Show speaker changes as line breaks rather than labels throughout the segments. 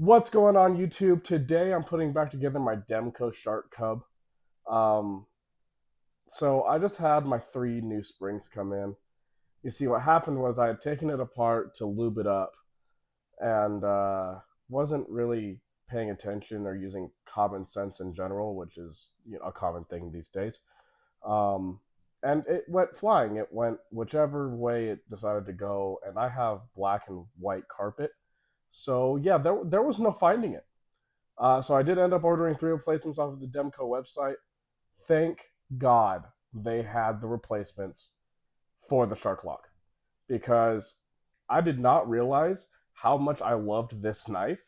What's going on YouTube? Today I'm putting back together my Demko Shark Cub. Um, so I just had my three new springs come in. You see, what happened was I had taken it apart to lube it up and wasn't really paying attention or using common sense in general, which is a common thing these days. Um, and it went flying. It went whichever way it decided to go, and I have black and white carpet. So yeah, there was no finding it. So I did end up ordering three replacements off of the Demko website. Thank God they had the replacements for the Shark Lock because I did not realize how much I loved this knife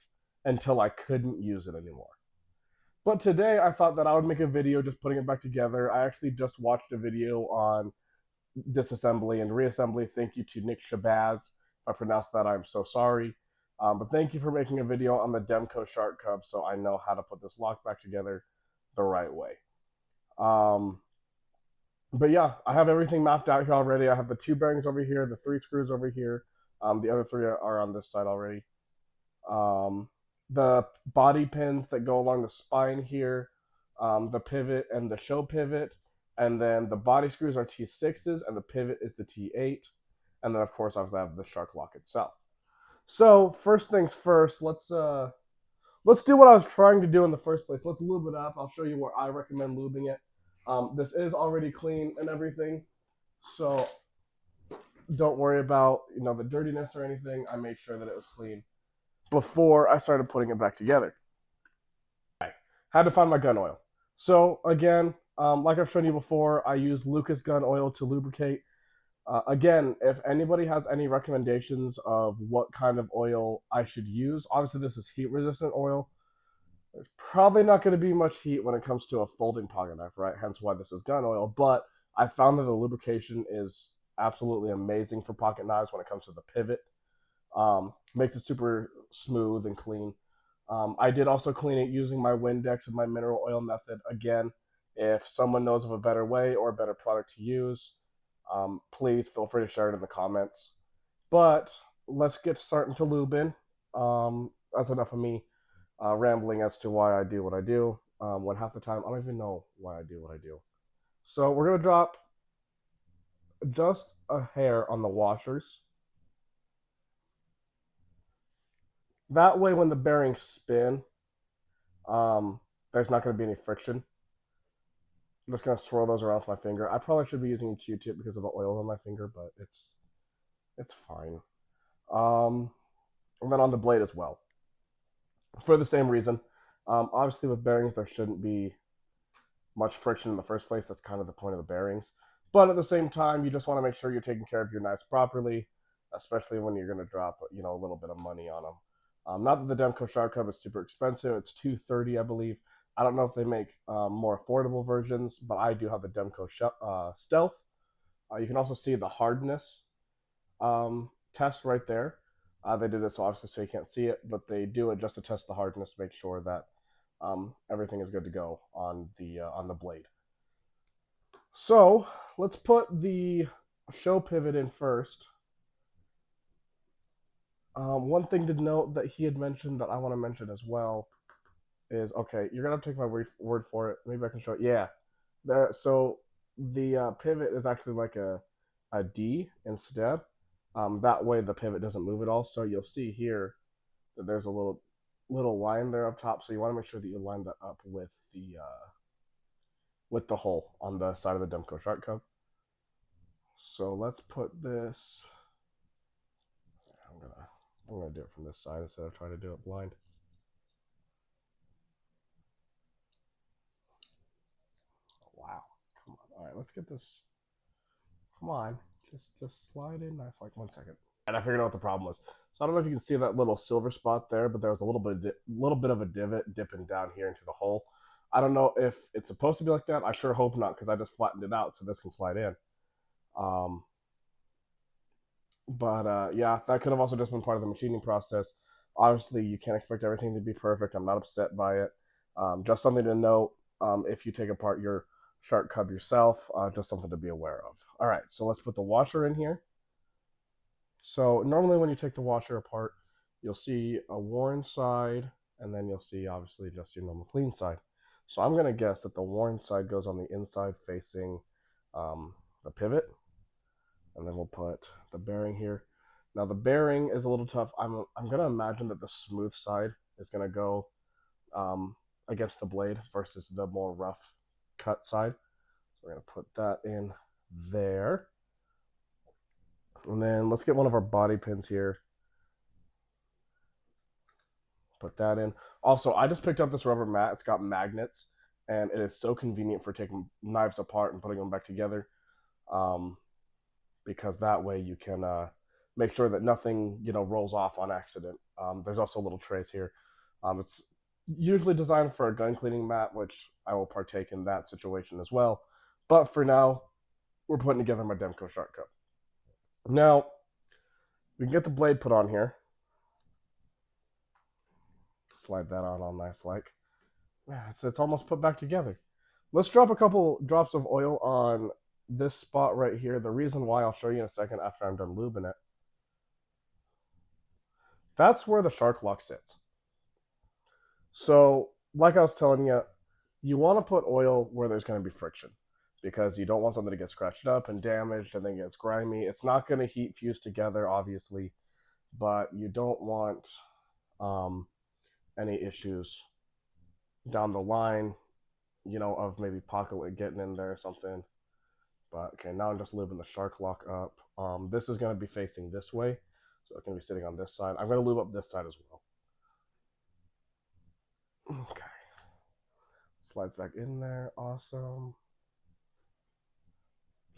until I couldn't use it anymore. But today I thought that I would make a video just putting it back together. I actually just watched a video on disassembly and reassembly. Thank you to Nick Shabazz. If I pronounced that, I'm so sorry. But thank you for making a video on the Demko Shark Cub so I know how to put this lock back together the right way. Um, but yeah, I have everything mapped out here already. I have the two bearings over here, the three screws over here. The other three are on this side already. Um, the body pins that go along the spine here, the pivot and the show pivot, and then the body screws are T6s and the pivot is the T8, and then of course I have the shark lock itself. So first things first, let's do what I was trying to do in the first place. Let's lube it up. I'll show you where I recommend lubing it. This is already clean and everything, so don't worry about the dirtiness or anything. I made sure that it was clean before I started putting it back together. I had to find my gun oil. So again, like I've shown you before, I use Lucas gun oil to lubricate. Again, if anybody has any recommendations of what kind of oil I should use, obviously this is heat resistant oil. There's probably not going to be much heat when it comes to a folding pocket knife, right? Hence why this is gun oil. But I found that the lubrication is absolutely amazing for pocket knives when it comes to the pivot. Makes it super smooth and clean. I did also clean it using my Windex and my mineral oil method. Again, if someone knows of a better way or a better product to use, please feel free to share it in the comments. But let's get starting to lube in. That's enough of me rambling as to why I do what I do. When half the time I don't even know why I do what I do. So we're gonna drop just a hair on the washers. That way, when the bearings spin, um, there's not going to be any friction. I'm just going to swirl those around with my finger. I probably should be using a Q-tip because of the oil on my finger, but it's fine. Um, and then on the blade as well, for the same reason. Obviously, with bearings, there shouldn't be much friction in the first place. That's kind of the point of the bearings. But at the same time, you just want to make sure you're taking care of your knives properly, especially when you're going to drop a little bit of money on them. Not that the Demko Shark Cub is super expensive. It's $230, I believe. I don't know if they make more affordable versions, but I do have the Demko Stealth. You can also see the hardness test right there. They did this obviously so you can't see it, but they do it just to test the hardness, make sure that everything is good to go on the blade. So let's put the show pivot in first. One thing to note that he had mentioned that I want to mention as well is, okay, you're gonna have to take my word for it. Maybe I can show it. Yeah, there. So the pivot is actually like a D instead. That way the pivot doesn't move at all. So you'll see here that there's a little line there up top. So you want to make sure that you line that up with the hole on the side of the Demko Shark Cub. So let's put this. I'm gonna do it from this side instead of trying to do it blind. Wow. Come on. All right, let's get this. Come on. Just slide in nice. Like 1 second. And I figured out what the problem was. So I don't know if you can see that little silver spot there, but there was a little bit of a divot dipping down here into the hole. I don't know if it's supposed to be like that. I sure hope not, because I just flattened it out so this can slide in. Um, but yeah, that could have also just been part of the machining process. Obviously, you can't expect everything to be perfect. I'm not upset by it. Just something to note if you take apart your Shark Cub yourself, just something to be aware of. All right, so let's put the washer in here. So normally when you take the washer apart, you'll see a worn side, and then you'll see obviously just your normal clean side. So I'm gonna guess that the worn side goes on the inside facing the pivot, and then we'll put the bearing here. Now the bearing is a little tough. I'm gonna imagine that the smooth side is gonna go against the blade versus the more rough cut side. So we're gonna put that in there. And then let's get one of our body pins here. Put that in. Also, I just picked up this rubber mat. It's got magnets, and it is so convenient for taking knives apart and putting them back together. Because that way you can make sure that nothing rolls off on accident. There's also little trays here. It's usually designed for a gun cleaning mat, which I will partake in that situation as well. But for now, we're putting together my Demko Shark Cup. Now, we can get the blade put on here. Slide that on all nice like. Yeah, it's almost put back together. Let's drop a couple drops of oil on this spot right here. The reason why I'll show you in a second after I'm done lubing it. That's where the shark lock sits. So, like I was telling you, you want to put oil where there's going to be friction because you don't want something to get scratched up and damaged and then gets grimy. It's not going to heat fuse together, obviously, but you don't want any issues down the line, of maybe pocket lid getting in there or something. But okay, now I'm just lubing the shark lock up. This is going to be facing this way, so it's going to be sitting on this side. I'm going to lube up this side as well. Okay. Slides back in there. Awesome.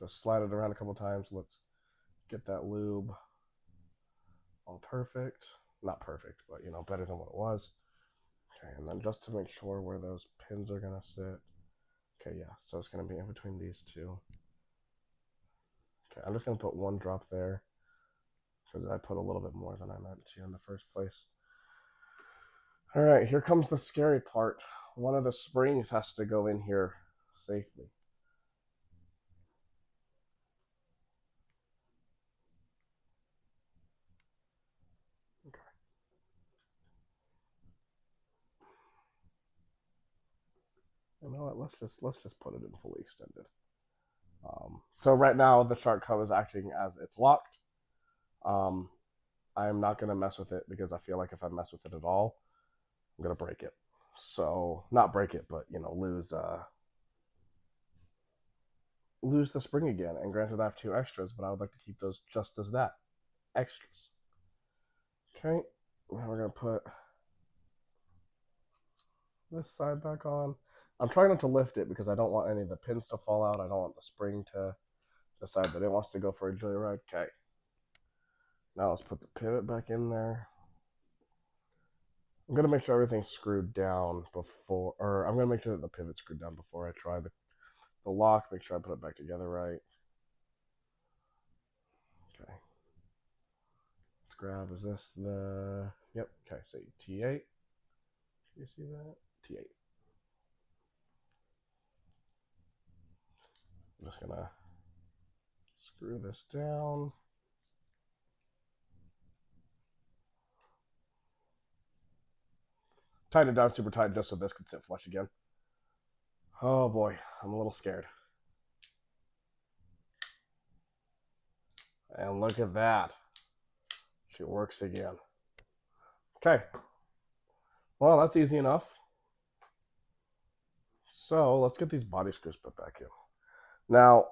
Just slide it around a couple times. Let's get that lube all perfect. Not perfect, but better than what it was. Okay, and then just to make sure where those pins are going to sit. Okay, yeah, so it's going to be in between these two. Okay, I'm just going to put one drop there because I put a little bit more than I meant to in the first place. All right, here comes the scary part. One of the springs has to go in here safely. Okay. You know what? Let's just put it in fully extended. So right now the shark cup is acting as it's locked. I am not gonna mess with it because I feel like if I mess with it at all, I'm gonna break it. So not break it, but lose the spring again. And granted, I have 2 extras, but I would like to keep those just as that, extras. Okay, now we're gonna put this side back on. I'm trying not to lift it because I don't want any of the pins to fall out. I don't want the spring to decide that it wants to go for a joyride. Okay. Now let's put the pivot back in there. I'm going to make sure everything's screwed down before, or I'm going to make sure that the pivot's screwed down before I try the lock, make sure I put it back together right. Okay. Let's grab, is this the, yep, okay, say T8. You see that? T8. I'm just going to screw this down. Tighten it down super tight just so this can sit flush again. Oh boy, I'm a little scared. And look at that. She works again. Okay. Well, that's easy enough. So let's get these body screws put back in. Now,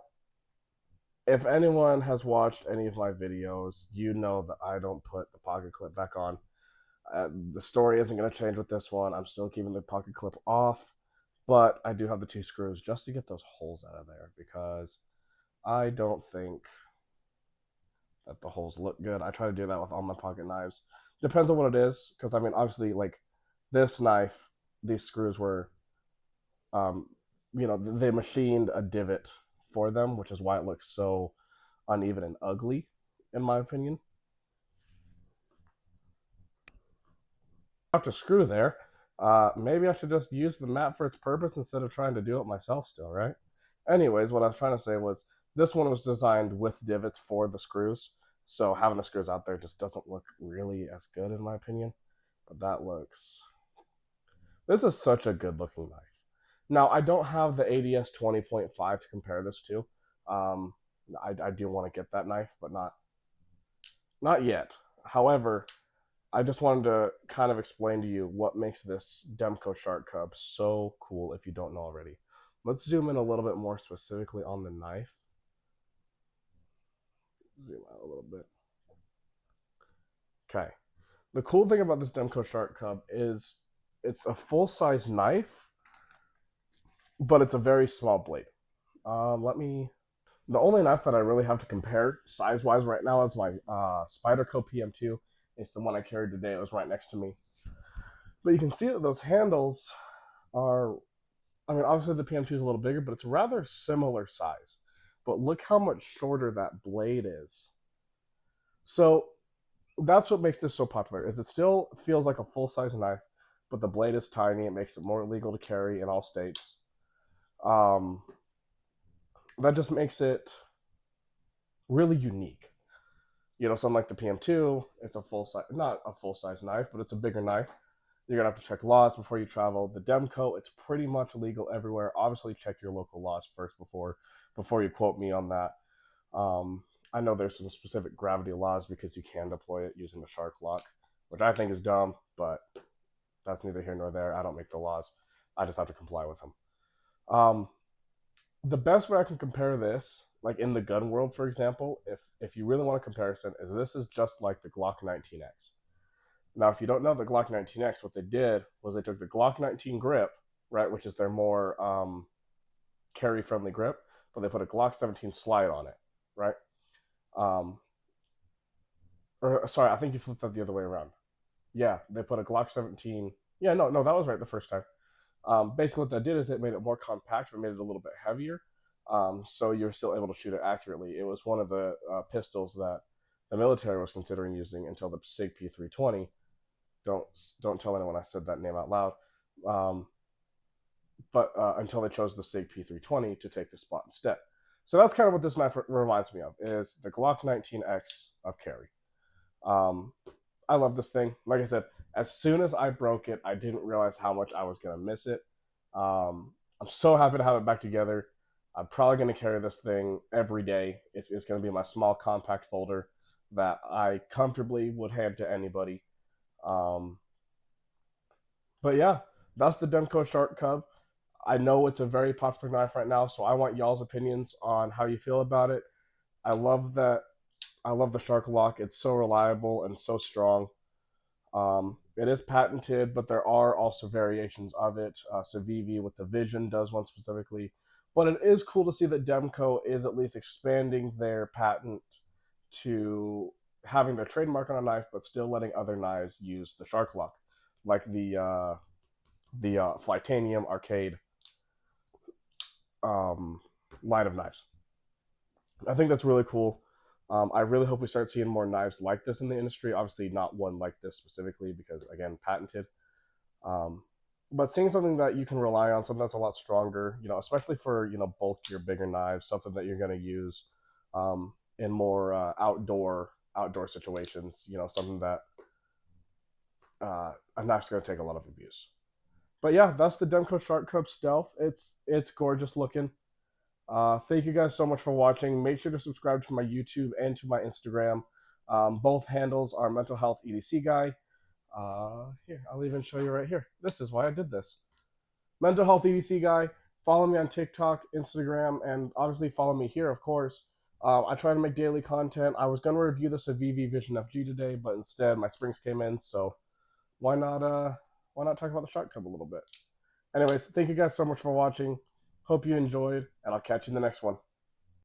if anyone has watched any of my videos, you know that I don't put the pocket clip back on. The story isn't going to change with this one. I'm still keeping the pocket clip off, but I do have the 2 screws just to get those holes out of there because I don't think that the holes look good. I try to do that with all my pocket knives. Depends on what it is, because I mean, obviously, like this knife, these screws were, they machined a divot for them, which is why it looks so uneven and ugly, in my opinion. Have to screw there. Maybe I should just use the mat for its purpose instead of trying to do it myself still, right? Anyways, what I was trying to say was this one was designed with divots for the screws. So having the screws out there just doesn't look really as good in my opinion. But that looks. This is such a good looking knife. Now I don't have the ADS 20.5 to compare this to. Um, I do want to get that knife, but not yet. However, I just wanted to kind of explain to you what makes this Demko Shark Cub so cool if you don't know already. Let's zoom in a little bit more specifically on the knife. Zoom out a little bit. Okay. The cool thing about this Demko Shark Cub is it's a full-size knife, but it's a very small blade. Let me. The only knife that I really have to compare size-wise right now is my Spyderco PM2. It's the one I carried today. It was right next to me. But you can see that those handles are. I mean, obviously the PM2 is a little bigger, but it's rather similar size. But look how much shorter that blade is. So that's what makes this so popular. Is it still feels like a full-size knife, but the blade is tiny. It makes it more illegal to carry in all states. Um, that just makes it really unique. You know, something like the PM2, it's a full size, not a full size knife, but it's a bigger knife. You're gonna have to check laws before you travel. The Demko, it's pretty much legal everywhere. Obviously, check your local laws first before you quote me on that. Um, I know there's some specific gravity laws because you can deploy it using the shark lock, which I think is dumb, but that's neither here nor there. I don't make the laws. I just have to comply with them. Um, the best way I can compare this, like in the gun world, for example, if you really want a comparison, is this is just like the Glock 19X. Now, if you don't know the Glock 19X, what they did was they took the Glock 19 grip, right, which is their more carry-friendly grip, but they put a Glock 17 slide on it, right? Um, or sorry, I think you flipped that the other way around. Yeah, they put a Glock 17. Yeah, no, that was right the first time. Basically, what that did is it made it more compact, but made it a little bit heavier. So you're still able to shoot it accurately. It was one of the pistols that the military was considering using until the SIG P320. Don't don't tell anyone I said that name out loud. Um, but until they chose the SIG P320 to take the spot instead. So that's kind of what this knife reminds me of, is the Glock 19X of carry. Um, I love this thing. Like I said, as soon as I broke it, I didn't realize how much I was going to miss it. I'm so happy to have it back together. I'm probably going to carry this thing every day. It's going to be my small compact folder that I comfortably would hand to anybody. Um, but yeah, that's the Demko Shark Cub. I know it's a very popular knife right now, so I want y'all's opinions on how you feel about it. I love that. I love the Shark Lock. It's so reliable and so strong. It is patented, but there are also variations of it. Civivi with the Vision does one specifically. But it is cool to see that Demko is at least expanding their patent to having their trademark on a knife, but still letting other knives use the Shark Lock, like the Flytanium Arcade line of knives. I think that's really cool. I really hope we start seeing more knives like this in the industry. Obviously, not one like this specifically because, again, patented. Um, but seeing something that you can rely on, something that's a lot stronger, you know, especially for bulkier, bigger knives, something that you're going to use in more outdoor situations. You know, something that a knife's going to take a lot of abuse. But yeah, that's the Demko Shark Cub Stealth. It's gorgeous looking. Thank you guys so much for watching. Make sure to subscribe to my YouTube and to my Instagram. Both handles are Mental Health EDC Guy. Here, I'll even show you right here. This is why I did this. Mental Health EDC Guy. Follow me on TikTok, Instagram, and obviously follow me here, of course. I try to make daily content. I was going to review the Civivi Vision FG today, but instead my springs came in, so why not talk about the Shark Cub a little bit? Anyways, thank you guys so much for watching. Hope you enjoyed, and I'll catch you in the next one.